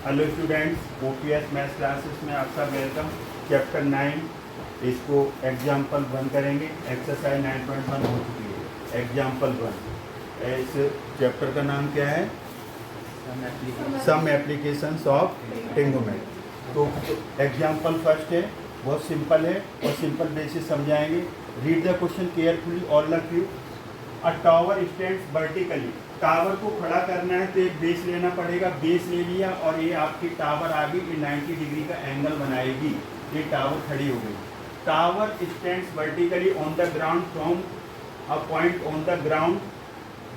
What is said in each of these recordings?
Hello students, OPS maths classes में आपका welcome. Chapter 9 इसको एग्जाम्पल 1 करेंगे। एक्सरसाइज 9.1 हो चुकी है। एग्जाम्पल 1, इस चैप्टर का नाम क्या है? Some applications of trigonometry. तो एग्जाम्पल फर्स्ट है, बहुत सिंपल है और सिंपल बेसिस समझाएंगे। Read the question carefully all of you. A tower stands vertically. Tower को खड़ा करना है तो एक बेस लेना पड़ेगा। बेस ले लिया और ये आपकी टावर आ गई, ये 90 डिग्री का एंगल बनाएगी। ये टावर खड़ी हो गई। Tower stands vertically on the ground from a point on the ground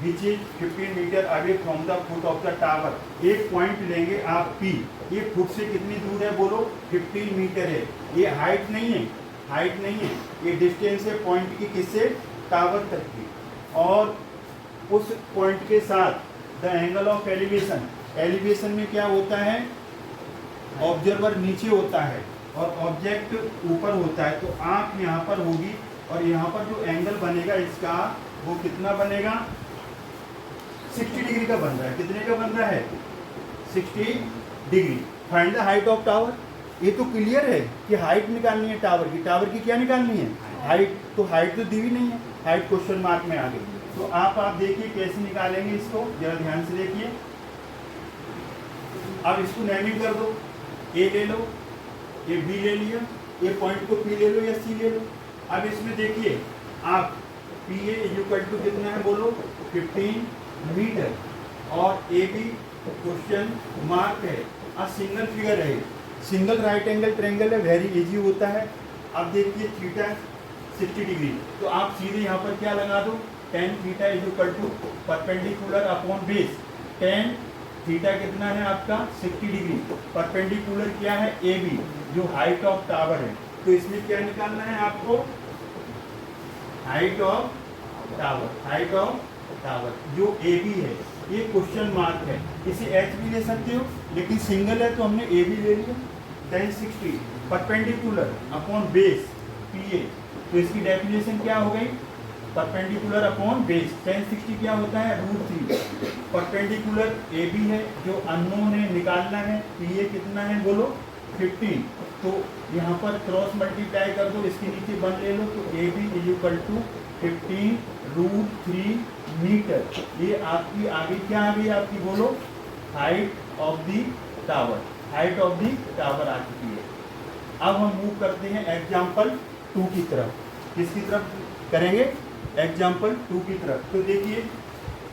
which is 15 metre away from the foot of the tower. एक पॉइंट लेंगे आप पी। ये फुट से कितनी दूर है बोलो? 15 मीटर है। ये हाइट नहीं है, हाइट नहीं है, ये डिस्टेंस है पॉइंट की किससे? टावर तक की। और उस पॉइंट के साथ the angle of elevation. Elevation में क्या होता है? ऑब्जर्वर नीचे होता है और ऑब्जेक्ट ऊपर होता है। तो आंख यहाँ पर होगी और यहाँ पर जो एंगल बनेगा इसका, वो कितना बनेगा? 60 डिग्री का बन रहा है। कितने का बन रहा है? 60 degree. Find the height of tower. ये तो क्लियर है कि हाइट निकालनी है टावर की। टावर की क्या निकालनी है? हाइट। तो हाइट तो दी हुई नहीं है, हाइट क्वेश्चन मार्क में आ गई। तो आप देखिए कैसे निकालेंगे इसको, जरा ध्यान से देखिए। अब इसको नेमिंग कर दो। ए ले लो, ये बी ले लिया, ये पॉइंट को पी ले लो या सी ले लो। अब इसमें देखिए आप पी ए इक्वल टू कितना है बोलो? 15 मीटर। और ए बी क्वेश्चन मार्क है। अब सिंगल फिगर है, सिंगल राइट एंगल ट्रायंगल है, वेरी इजी होता है। अब देखिए थीटा 60 डिग्री, तो आप सीधे यहाँ पर क्या लगा दो? tan theta is equal to perpendicular upon base. tan theta कितना है आपका? 60 डिग्री। परपेंडिकुलर क्या है? ए बी, जो हाइट ऑफ टावर है। तो इसमें क्या निकालना है आपको? Height of tower. Height of tower जो ए बी है, ये क्वेश्चन मार्क है। इसे एच भी ले सकते हो, लेकिन सिंगल है तो हमने ए बी ले लिया। tan 60 perpendicular upon base P A. तो इसकी डेफिनेशन क्या हो गई? Perpendicular upon base. tan 60 क्या होता है? √3। परपेंडिकुलर ए बी है, जो अननोन है, निकालना है। पी ए कितना है बोलो? 15। तो यहाँ पर क्रॉस मल्टीप्लाई कर दो, इसके नीचे 1 ले लो, तो A B is equal to 15√3 metre. ये आपकी आगे क्या आ गई आपकी बोलो? Height of the tower. Height of the tower आ चुकी है। अब हम मूव करते हैं एग्जाम्पल 2 की तरफ। किसकी तरफ करेंगे? एग्जाम्पल 2 की तरफ। तो देखिए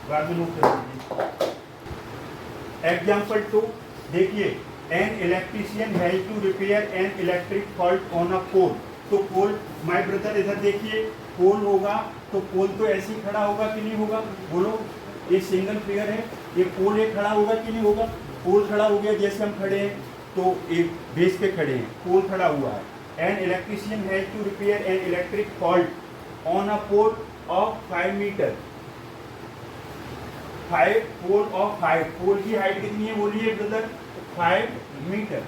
बाद में मूव करेंगे। एग्जाम्पल 2 देखिए, an electrician has to repair an electric fault on a pole. तो पोल, माय ब्रदर इधर देखिए, पोल होगा तो पोल तो ऐसे ही खड़ा होगा कि नहीं होगा बोलो? ये सिंगल फिगर है, ये पोल ये खड़ा होगा कि नहीं होगा? पोल खड़ा हो गया, जैसे हम खड़े हैं तो एक बेस पे खड़े हैं, पोल खड़ा हुआ है। An electrician has to repair an electric fault on a pole of 5 metre. 5 pole of height. Pole की हाइट कितनी है बोलिए ब्रदर? 5 मीटर।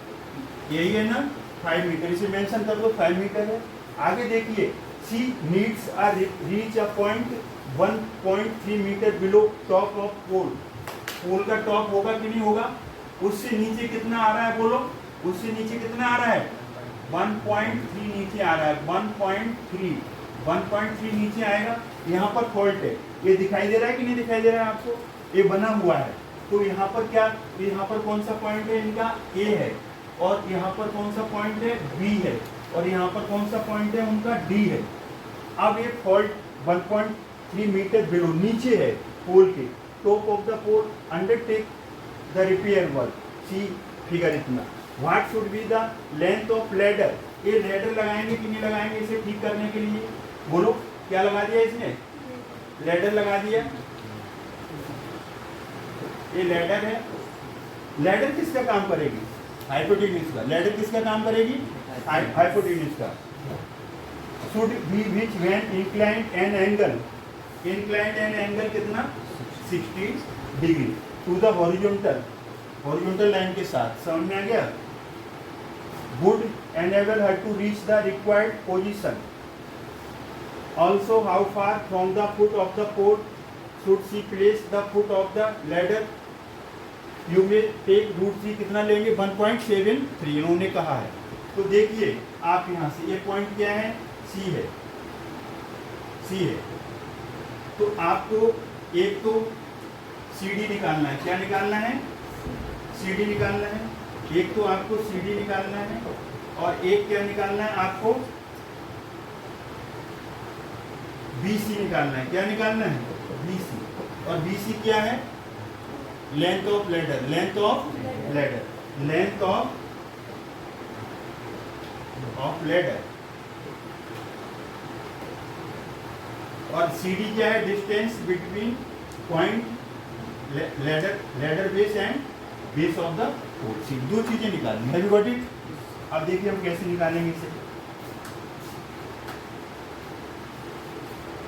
यही है ना? 5 मीटर। इसे मेंशन कर दो, 5 मीटर है। आगे देखिए, she needs a reach a point 1.3 metre below top of pole. Pole का टॉप होगा कि नहीं होगा? उससे नीचे कितना आ रहा है बोलो? उससे नीचे कितना आ रहा है? 1.3 नीचे आ रहा है। 1.3 नीचे आएगा। यहाँ पर फॉल्ट है, ये दिखाई दे रहा है कि नहीं दिखाई दे रहा है आपको? ये बना हुआ है। तो यहाँ पर क्या, यहाँ पर कौन सा पॉइंट है इनका? ए है। और यहाँ पर कौन सा पॉइंट है? बी है। और यहाँ पर कौन सा पॉइंट है उनका? डी है। अब ये फॉल्ट 1.3 मीटर बिलो नीचे है पोल के, top of the pole. Undertake the repair work. See figure इतना। What should be the length of ladder. ये लैडर लगाएंगे कि नहीं लगाएंगे इसे ठीक करने के लिए बोलो? क्या लगा दिया इसने? लैडर लगा दिया। ये लैडर है। लैडर किसका काम करेगी? हाइपोटेन्यूज का। लैडर किसका काम करेगी? हाइपोटेन्यूज का। Should be which when inclined an angle. Inclined an angle कितना? 60 degree to the horizontal. Horizontal line के साथ। समझ में आ गया? Would enable her to reach the required position. Also, how far from the foot of the pole should she place the foot of the ladder? You में take √3 कितना लेंगे 1.73 इन्होंने कहा है। तो देखिए आप यहाँ से ये पॉइंट क्या है सी है, सी है। तो आपको एक तो सी डी निकालना है, क्या निकालना है सी डी निकालना है, एक तो आपको सी डी निकालना है और एक क्या निकालना है आपको बी सी निकालना है। क्या निकालना है बी सी, और बी सी क्या है length of ladder, length of ladder, length of ladder. और सी डी क्या है distance between point ladder base and base of the code. See दो चीजें निकालनी है। Got it. अब देखिए हम कैसे निकालेंगे इसे।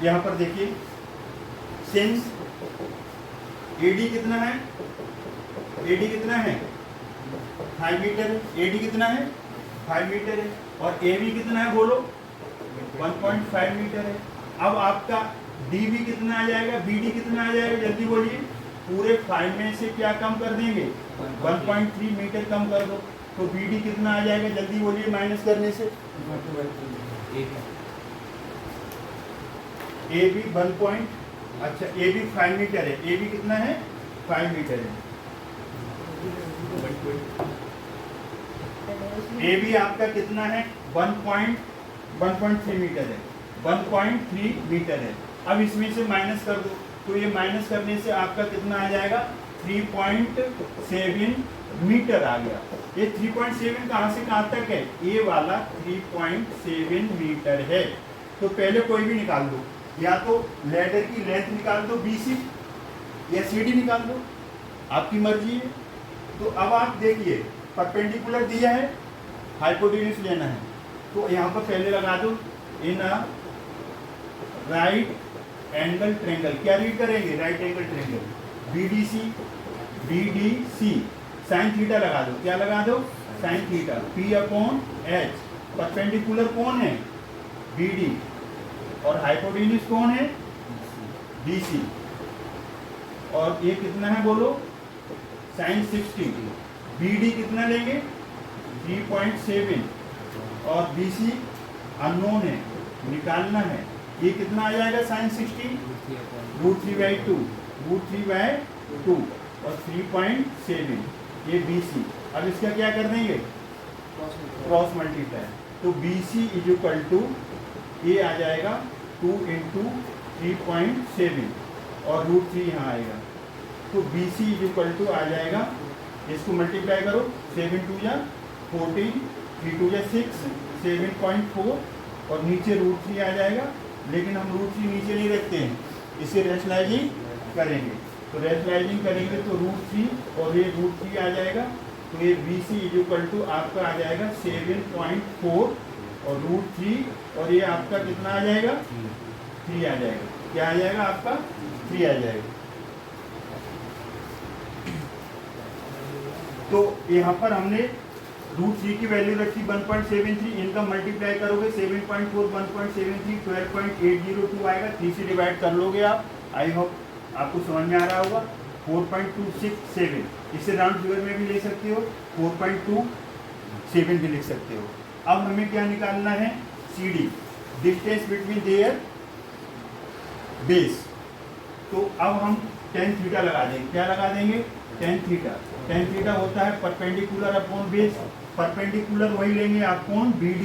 यहां पर देखिए सिंस एडी कितना है, एडी कितना है 5 मीटर है, एडी कितना है 5 मीटर है, और एबी कितना है बोलो 1.5 मीटर है। अब आपका डीबी कितना आ जाएगा, बीडी कितना आ जाएगा जल्दी बोलिए। पूरे 5 में से क्या कम कर देंगे 1.3 मीटर कम कर दो, तो बीडी कितना आ जाएगा जल्दी बोलिए माइनस करने से। A B 1. अच्छा ए बी 5 मीटर है, ए बी कितना है 5 मीटर है, ए बी आपका कितना है 1.3 मीटर है, 1.3 मीटर है। अब इसमें से माइनस कर दो, तो ये माइनस करने से आपका कितना आ जाएगा 3.7 मीटर आ गया। ये 3.7 कहाँ से कहाँ तक है, ये वाला 3.7 मीटर है। तो पहले कोई भी निकाल दो, या तो लेडर की लेंथ निकाल दो BC या CD निकाल दो, आपकी मर्जी है। तो अब आप देखिए परपेंडिकुलर दिया है, हाइपोटेन्यूज लेना है, तो यहाँ पर पहले लगा दो इन राइट एंगल ट्रेंगल। क्या रीड करेंगे right angle triangle, BDC DDC sine theta लगा दो। क्या लगा दो साइन थीटा, P/H। परपेंडिकुलर कौन है BD और हाइपोटेन्यूज कौन है BC, और ये कितना है बोलो साइन 60। BD कितना लेंगे 3.7 और BC अननोन है निकालना है। ये कितना आ जाएगा साइन 60 √3/2, √3/2 और 3.7 ये BC। अब इसका क्या कर देंगे क्रॉस मल्टीप्लाई, तो BC इज इक्वल टू ये आ जाएगा 2 × 3.7 और √3 यहाँ आएगा, तो BC इज इक्वल टू आ जाएगा, इसको मल्टीप्लाई करो 7 × 2 = 14, 3 × 2 = 6, 7.4 और नीचे √3 आ जाएगा। लेकिन हम √3 नीचे नहीं रखते हैं, इसे रैशनलाइजिंग करेंगे, तो रैशनलाइजिंग करेंगे तो √3 और ये √3 आ जाएगा, तो ये BC इज इक्वल टू आपका आ जाएगा 7.4 और √3 और ये आपका कितना आ जाएगा 3 आ जाएगा। क्या आ जाएगा आपका 3 आ जाएगा। तो यहाँ पर हमने √3 की वैल्यू रखी 1.73, इनका मल्टीप्लाई करोगे 7.4 1.73 12.802 आएगा। 3 से डिवाइड कर लोगे आप, आई होप आपको समझ में आ रहा होगा। 4.267 इसे राउंड फिगर में भी ले सकते हो, 4.27 भी लिख सकते हो। अब हमें क्या निकालना है CD distance between their base. तो अब हम tan थीटा लगा देंगे। क्या लगा देंगे tan थीटा। tan थीटा होता है परपेंडिकुलर अपॉन बेस, परपेंडिकुलर वही लेंगे अपॉन BD,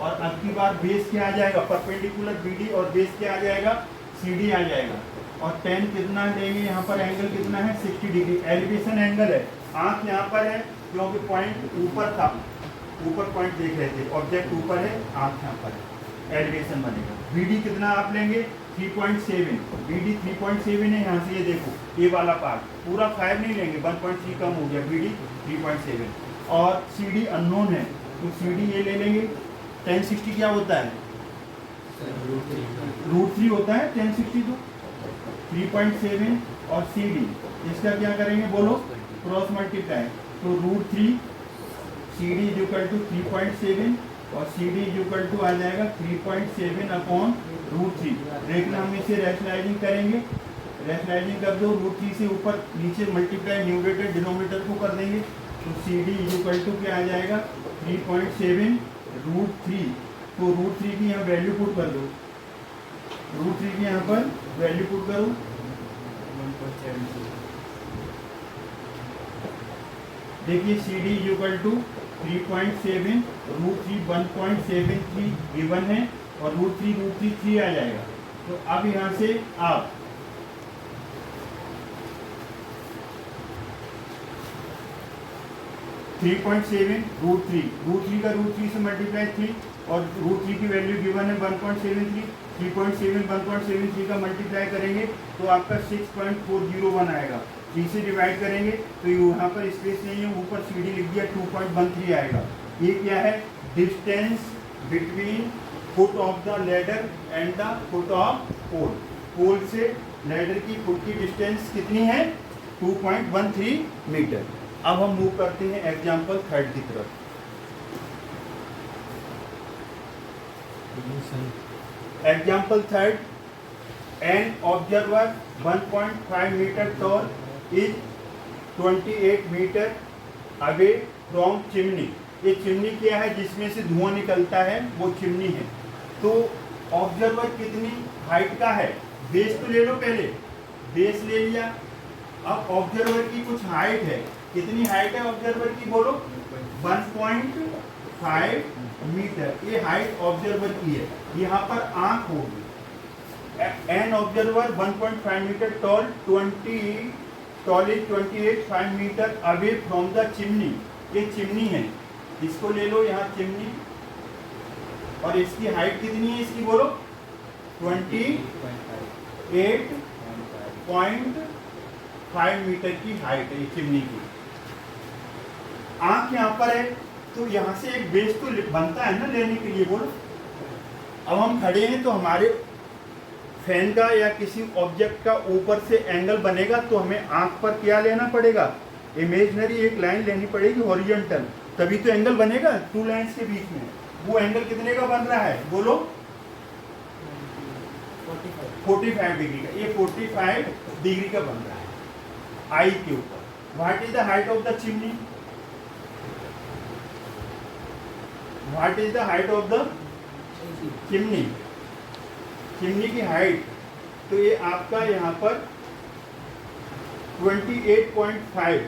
और अब की बार बेस क्या आ जाएगा परपेंडिकुलर BD और बेस क्या आ जाएगा CD आ जाएगा। और tan कितना लेंगे यहाँ पर, एंगल कितना है 60 डिग्री, एलिवेशन एंगल है। आंख यहाँ पर है क्योंकि पॉइंट ऊपर था, ऊपर पॉइंट देख रहे थे, ऑब्जेक्ट ऊपर है, आंख यहाँ पर है, एलिवेशन बनेगा। BD कितना आप लेंगे 3.7, BD 3.7 है। यहाँ से ये देखो ये वाला पार्ट पूरा 5 नहीं लेंगे, 1.3 कम हो गया, BD 3.7 और CD अननोन है, तो CD ये ले लेंगे। tan 60 क्या होता है √3 होता है tan 60, तो 3.7 और CD इसका क्या करेंगे बोलो क्रॉस मल्टीप्लाई, तो √3 CD इज इक्वल टू 3.7 और CD इज इक्वल टू आ जाएगा 3.7 अपॉन √3। देखना हम इसे रैशनलाइजिंग करेंगे रैशनलाइजिंग कर दो, √3 से ऊपर नीचे मल्टीप्लाई न्यूमरेटर डिनोमिनेटर को कर देंगे, तो सी डी इक्वल टू क्या आ जाएगा 3.7 √3। तो √3 की यहाँ वैल्यू पुट कर दो, √3 की यहाँ पर वैल्यू पुट करो 1.73। देखिए C D equal to 3.7 √3 1.73 given है और √3 3 आ जाएगा। तो अब यहाँ से आप √3 का √3 से मल्टीप्लाई 3 और √3 की वैल्यू गिवन है 1.73, 3.7 1.73 का मल्टीप्लाई करेंगे तो आपका 6.401 आएगा। 3 से डिवाइड करेंगे तो यहाँ पर स्पेस नहीं है, ऊपर सी डी लिख दिया 2.13 आएगा। ये क्या है, distance between foot of the ladder and the foot of pole. Pole से लैडर की फुट की डिस्टेंस कितनी है 2.13 मीटर। अब हम मूव करते हैं एग्जाम्पल 3 की तरफ। Example 3, an observer 1.5 metre tall is 28 metre away from chimney. ये चिमनी क्या है, जिसमें से धुआं निकलता है वो चिमनी है। तो ऑब्जर्वर कितनी हाइट का है, बेस तो ले लो, पहले बेस ले लिया। अब ऑब्जर्वर की कुछ हाइट है, कितनी हाइट है ऑब्जर्वर की बोलो 1.5 मीटर। ये हाइट ऑब्जर्वर की है। यहाँ पर आंख होगी, an observer 1.5 metre tall is 28 metre away from the chimney. ये चिमनी है, इसको ले लो यहाँ चिमनी, और इसकी हाइट कितनी है इसकी बोलो 28.5 मीटर की हाइट है ये चिमनी की। आंख यहाँ पर है, तो यहाँ से एक बेस तो बनता है ना लेने के लिए बोलो। अब हम खड़े हैं तो हमारे फैन का या किसी ऑब्जेक्ट का ऊपर से एंगल बनेगा, तो हमें आंख पर क्या लेना पड़ेगा, इमेजिनरी एक लाइन लेनी पड़ेगी हॉरिजॉन्टल, तभी तो एंगल बनेगा टू लाइंस के बीच में। वो एंगल कितने का बन रहा है बोलो 45 डिग्री का। ये 45 डिग्री का बन रहा है आई के ऊपर। What is the height of the chimney, what is the height of the chimney, chimney की हाइट। तो ये आपका यहाँ पर 28.5,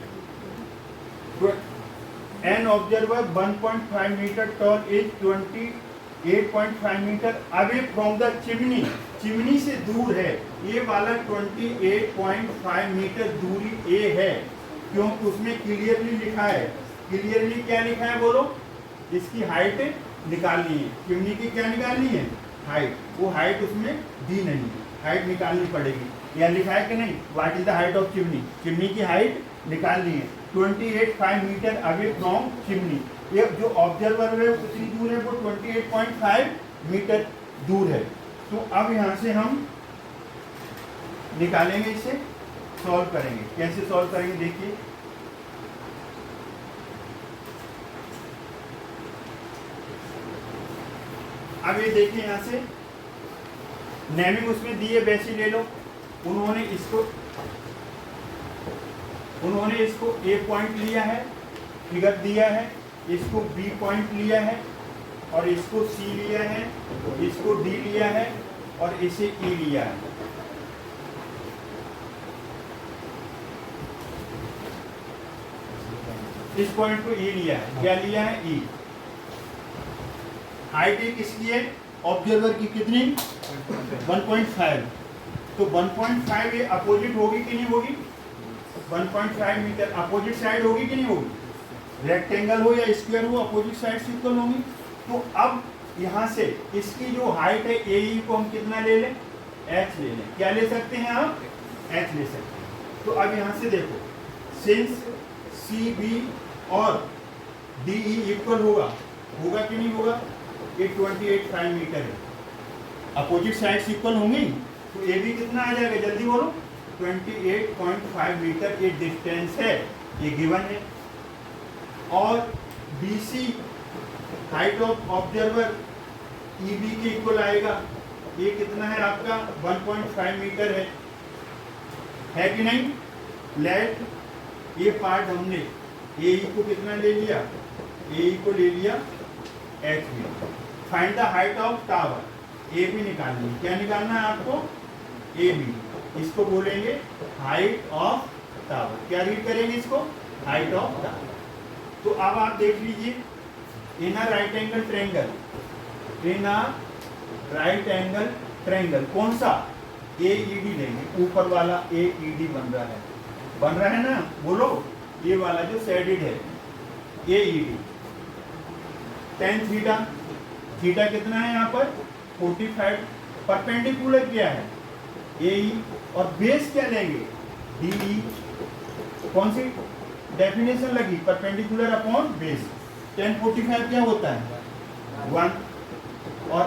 an observer 1.5 metre tall is 28.5 metre away from the chimney. Chimney से दूर है, ये वाला 28.5 मीटर दूरी ए है, क्योंकि उसमें क्लियरली लिखा है। क्लियरली क्या लिखा है बोलो, इसकी हाइट निकालनी है। चिमनी की क्या निकालनी है, हाइट। वो हाइट उसमें दी नहीं है, हाइट निकालनी पड़ेगी। यहाँ लिखा है कि नहीं, what is the height of chimney, chimney की हाइट निकालनी है। 28.5 मीटर अवे फ्रॉम चिमनी। ये जो ऑब्जर्वर है कितनी दूर है, वो 28.5 मीटर दूर है। तो अब यहाँ से हम निकालेंगे, इसे सॉल्व करेंगे। कैसे सॉल्व करेंगे देखिए, अब ये देखिए यहाँ से नेमिंग उसमें दी है, वैसी ले लो। उन्होंने इसको ए पॉइंट लिया है, फिगर दिया है, इसको बी पॉइंट लिया है, और इसको सी लिया है, इसको डी लिया है, और इसे ई लिया है। इस पॉइंट को ई लिया है, क्या लिया है, ई। हाइट किसकी है, ऑब्जर्वर की, कितनी 1.5। तो 1.5 ये अपोजिट होगी कि नहीं होगी, 1.5 मीटर अपोजिट साइड होगी कि नहीं होगी। रेक्टेंगल हो या स्क्वायर हो, अपोजिट साइड से इक्वल होंगी। तो अब यहाँ से इसकी जो हाइट है ए को हम कितना ले लें, एच ले लें। क्या ले सकते हैं आप, एच ले सकते हैं। तो अब यहाँ से देखो, सिंस सी बी और डी ई इक्वल होगा कि नहीं होगा, ये 28.5 मीटर है, अपोजिट साइड इक्वल होंगी, तो ए बी कितना आ जाएगा जल्दी बोलो, 28.5 मीटर ये डिस्टेंस है, ये गिवन है। और B C height of observer E B के इक्वल आएगा, ये कितना है आपका 1.5 मीटर है। है कि नहीं? लेट ये पार्ट हमने ए को कितना ले लिया, ए को ले लिया H B. Find the height of tower, A B निकालनी है। क्या निकालना है आपको? A B. इसको बोलेंगे हाइट ऑफ टावर। क्या रीड करेंगे इसको? Height of tower. तो अब आप देख लीजिए, in a right angle triangle, in a right angle triangle कौन सा? AED लेंगे, ऊपर वाला AED बन रहा है ना, बोलो, ये वाला जो शेडेड है AED। tan थीटा, थीटा कितना है यहाँ पर? 45। परपेंडिकुलर क्या है? AE। और बेस क्या लेंगे? DE। कौन सी डेफिनेशन लगी? Perpendicular upon base. tan 45 क्या होता है? 1। और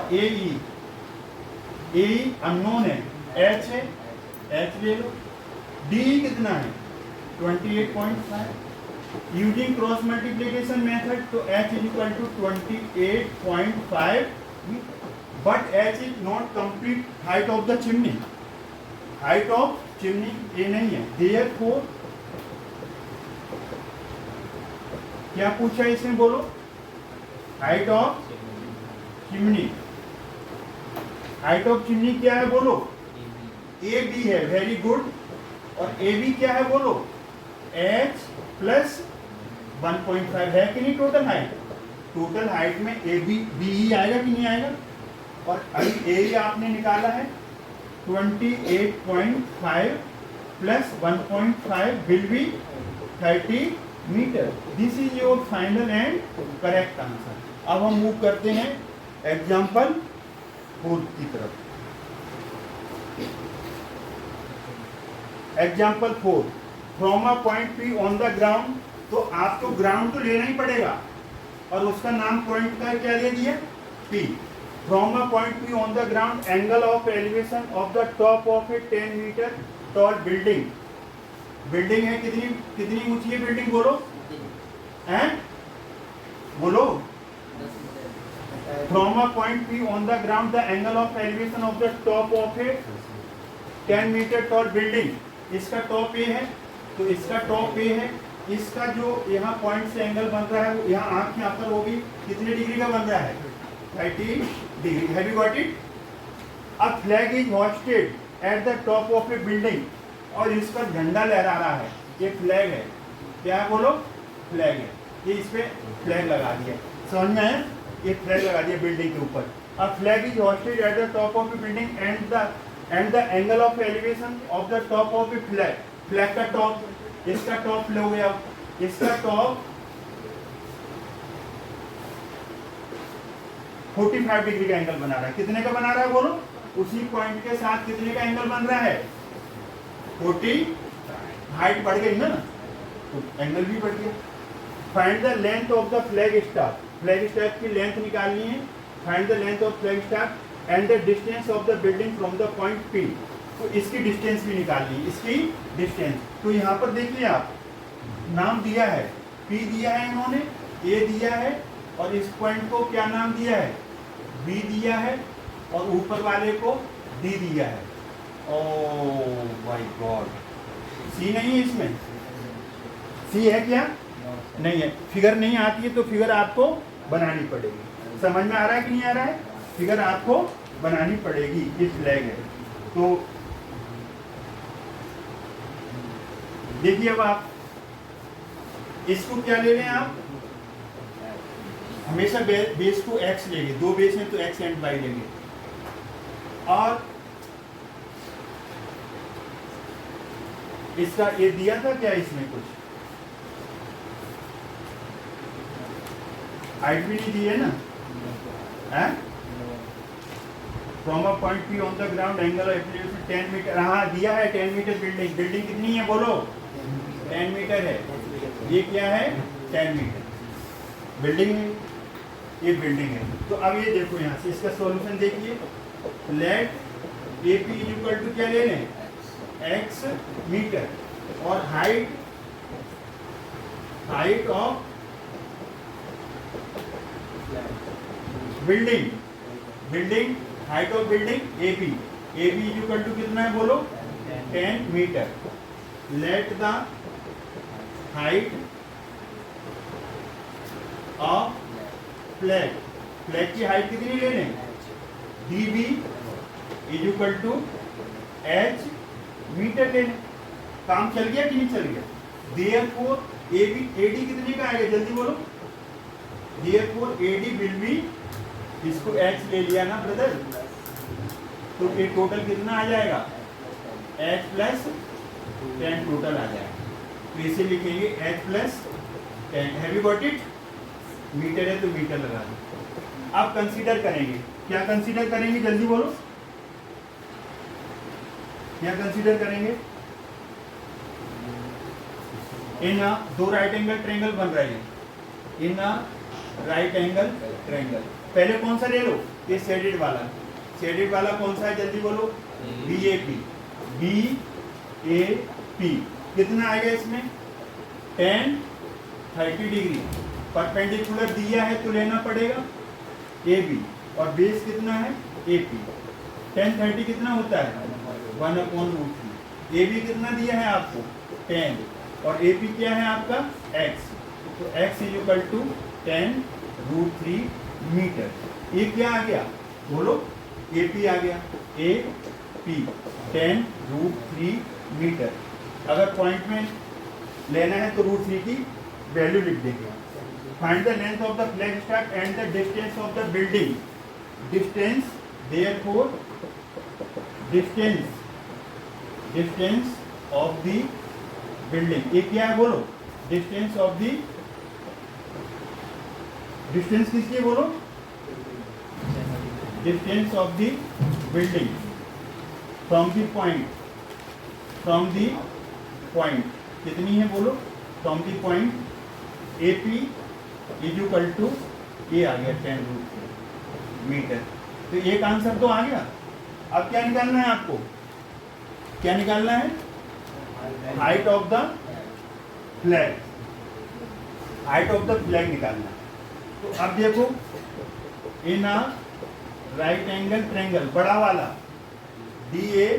AE अननोन है, H है, H ले लो। DE कितना है? 28.5। यूजिंग क्रॉस मल्टीप्लिकेशन मेथड, तो H is equal to 28.5, but H is not complete height of the chimney. Height of chimney ये नहीं है। देयरफॉर क्या पूछा है इसमें, बोलो? Height of chimney. Height of chimney क्या है, बोलो? AB है, वेरी गुड। और AB क्या है, बोलो? H प्लस 1.5 है कि नहीं टोटल हाइट? टोटल हाइट में AB BE आएगा कि नहीं आएगा? और अभी AE आपने निकाला है 28.5 plus 1.5 will be 30 metre. This is your final and correct answer. अब हम मूव करते हैं एग्जाम्पल 4 की तरफ। Example 4, from a point P on the ground. तो आपको ग्राउंड तो लेना ही पड़ेगा, और उसका नाम पॉइंट का क्या ले दिया? P। From a point P on the ground, angle of elevation of the top of a 10 metre tall building. Building है कितनी ऊंची है बिल्डिंग, बोलो? हैं, बोलो? From a point P on the ground, the angle of elevation of the top of a 10 metre tall building. इसका top A है, तो इसका टॉप ए है। इसका जो यहाँ पॉइंट से एंगल बन रहा है, यहाँ आंख यहाँ पर होगी, कितने डिग्री का बन रहा है? 30 degree. Have you got it? A flag is hosted at the top of A building, और इस पर झंडा लहरा रहा है। ये फ्लैग है, क्या है, बोलो? फ्लैग है। ये इस पे फ्लैग लगा दिया, समझ में आया? ये फ्लैग लगा दिया बिल्डिंग के ऊपर। A flag is hosted at the top of A building and the angle of elevation of the top of A flag. Flag का टॉप, इसका टॉप लो गया, इसका टॉप 45 डिग्री का एंगल बना रहा है। कितने का बना रहा है, बोलो? उसी पॉइंट के साथ कितने का एंगल बन रहा है? 40। हाइट बढ़ गई ना, तो एंगल भी बढ़ गया। Find the length of the flag staff. Flag staff की लेंथ निकालनी है। Find the length of flag staff and the distance of the building from the point P। तो इसकी डिस्टेंस भी निकालनी है, इसकी डिस्टेंस। तो यहाँ पर देखिए, आप नाम दिया है, P दिया है इन्होंने, A दिया है, और इस पॉइंट को क्या नाम दिया है? B दिया है, और ऊपर वाले को D दिया है। ओह माय गॉड, C नहीं है इसमें? C है क्या? नहीं है। फिगर नहीं आती है तो फिगर आपको बनानी पड़ेगी। समझ में आ रहा है कि नहीं आ रहा है? फिगर आपको बनानी पड़ेगी। ये फ्लैग है। तो देखिए, अब आप इसको क्या ले लें, आप हमेशा बेस को x लेंगे। 2 बेस हैं तो x एंड y लेंगे। और इसका ये दिया था क्या, इसमें कुछ हाइट भी नहीं दी है ना? From a point P on the ground, angle of elevation 10 metre. हाँ, दिया है 10 मीटर बिल्डिंग। बिल्डिंग कितनी है, बोलो? 10 मीटर है। ये क्या है? 10 मीटर बिल्डिंग है, ये बिल्डिंग है। तो अब ये देखो, यहाँ से इसका सॉल्यूशन देखिए। लेट AP इक्वल टू क्या ले लें? x मीटर, और height of building height of building AB equal to कितना है, बोलो? 10 metre. Let the height of flag, flag की हाइट कितनी ले लें, dB is equal to h metre ले लें। काम चल गया कि नहीं चल गया? देयरफॉर AD कितने का आएगा, जल्दी बोलो। देयरफॉर AD विल बी, इसको h ले लिया ना ब्रदर, तो ये टोटल कितना आ जाएगा, h प्लस 10 टोटल आ जाएगा। तो इसे लिखेंगे h plus 10। Have you got it? Metre है तो मीटर लगा दो। अब कंसीडर करेंगे, क्या कंसीडर करेंगे, जल्दी बोलो, क्या कंसीडर करेंगे? इन दो राइट एंगल ट्रायंगल बन रहे हैं, इन राइट एंगल ट्रायंगल। पहले कौन सा ले लो, ये शेडेड वाला, शेडेड वाला कौन सा है, जल्दी बोलो, BAP, BAP कितना आएगा इसमें, 10 30 डिग्री परपेंडिकुलर दिया है तो लेना पड़ेगा AB, और बेस कितना है AP। 10 30 कितना होता है 1/√3। AB कितना दिया है आपको 10, और AP क्या है आपका x, तो x is equal to 10√3 metre. ये क्या आ गया, बोलो, AP आ गया, AP 10√3 मीटर। अगर पॉइंट में लेना है तो √3 की वैल्यू लिख देंगे। Find the length of the flag staff and the distance of the building. Distance, therefore distance of the building, ये क्या है बोलो, डिस्टेंस ऑफ द, डिस्टेंस किसकी बोलो, distance of the building from the point, from the point कितनी है बोलो, from the point AP is equal to, ये आ गया 10√3 मीटर। तो एक आंसर तो आ गया। अब क्या निकालना है आपको, क्या निकालना है, height of the flag, height of the flag निकालना है। तो अब देखो, इन अ राइट एंगल ट्रायंगल, बड़ा वाला DAP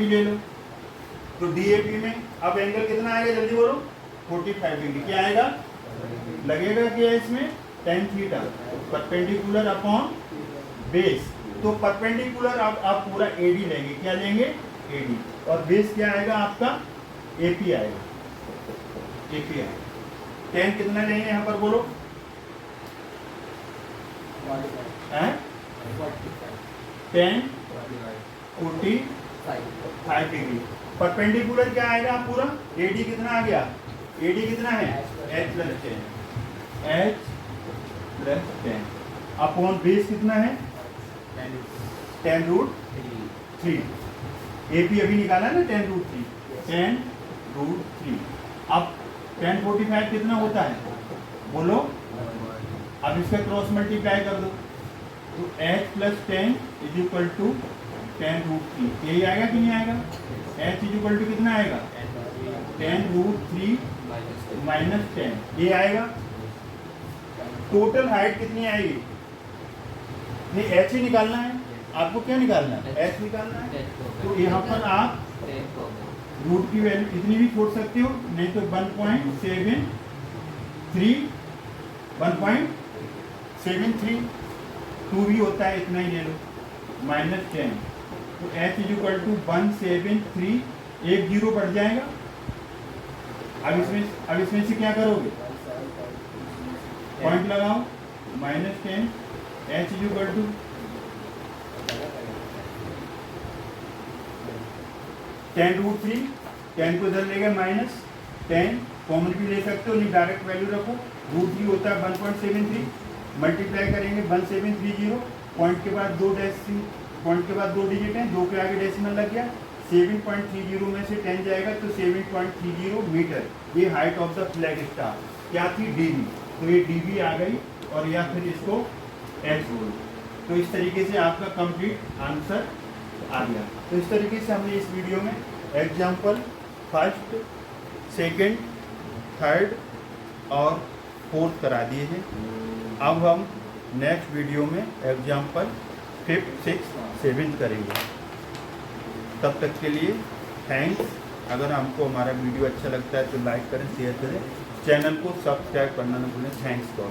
ले लो, तो DAP में अब एंगल कितना आएगा, जल्दी बोलो, 45 डिग्री। क्या आएगा, लगेगा क्या इसमें, tan theta, perpendicular upon base. तो परपेंडिकुलर आप पूरा AD लेंगे, क्या लेंगे AD, और बेस क्या आएगा आपका AP आएगा, AP आएगा। tan कितना लेंगे यहाँ पर बोलो, हैं, tan 45 डिग्री। परपेंडिकुलर क्या आएगा पूरा, AD कितना आ गया, AD कितना है h प्लस 10 अपॉन बेस कितना है 10√3। AP अभी निकाला ना 10√3, अब tan 45 कितना होता है बोलो, अब इसका क्रॉस मल्टीप्लाई कर दो, तो h plus 10 is equal to 10√3। यही आएगा कि नहीं आएगा, h इज इक्वल टू कितना आएगा 10√3 माइनस 10, ये आएगा। टोटल हाइट कितनी आएगी, नहीं h ही निकालना है आपको, क्या निकालना है, h निकालना है। तो यहाँ पर आप रूट की वैल्यू इतनी भी छोड़ सकते हो, नहीं तो 1.73 2 भी होता है, इतना ही ले लो, माइनस 10, तो h इज इक्वल टू 173, एक जीरो बढ़ जाएगा। अब इसमें से क्या करोगे, पॉइंट लगाओ, -10, h इज इक्वल टू 10√3, 10 को इधर ले गए -10, कॉमन भी ले सकते हो, नहीं डायरेक्ट वैल्यू रखो, √3 होता है 1.73, मल्टीप्लाई करेंगे 1730, पॉइंट के बाद दो डिजिट हैं, 2 के आगे डेसिमल लग गया, 7.30 में से 10 जाएगा तो 7.30 मीटर। ये height of the flag staff क्या थी, DB, तो ये DB आ गई, और या फिर इसको h बोलो। तो इस तरीके से आपका कंप्लीट आंसर आ गया। तो इस तरीके से हमने इस वीडियो में एग्जाम्पल 1st, 2nd, 3rd और 4th करा दिए हैं। अब हम नेक्स्ट वीडियो में एग्जाम्पल 5th, 6th, 7th करेंगे। तब तक के लिए थैंक्स। अगर हमको हमारा वीडियो अच्छा लगता है तो लाइक करें, शेयर करें, चैनल को सब्सक्राइब करना न भूलें। Thanks for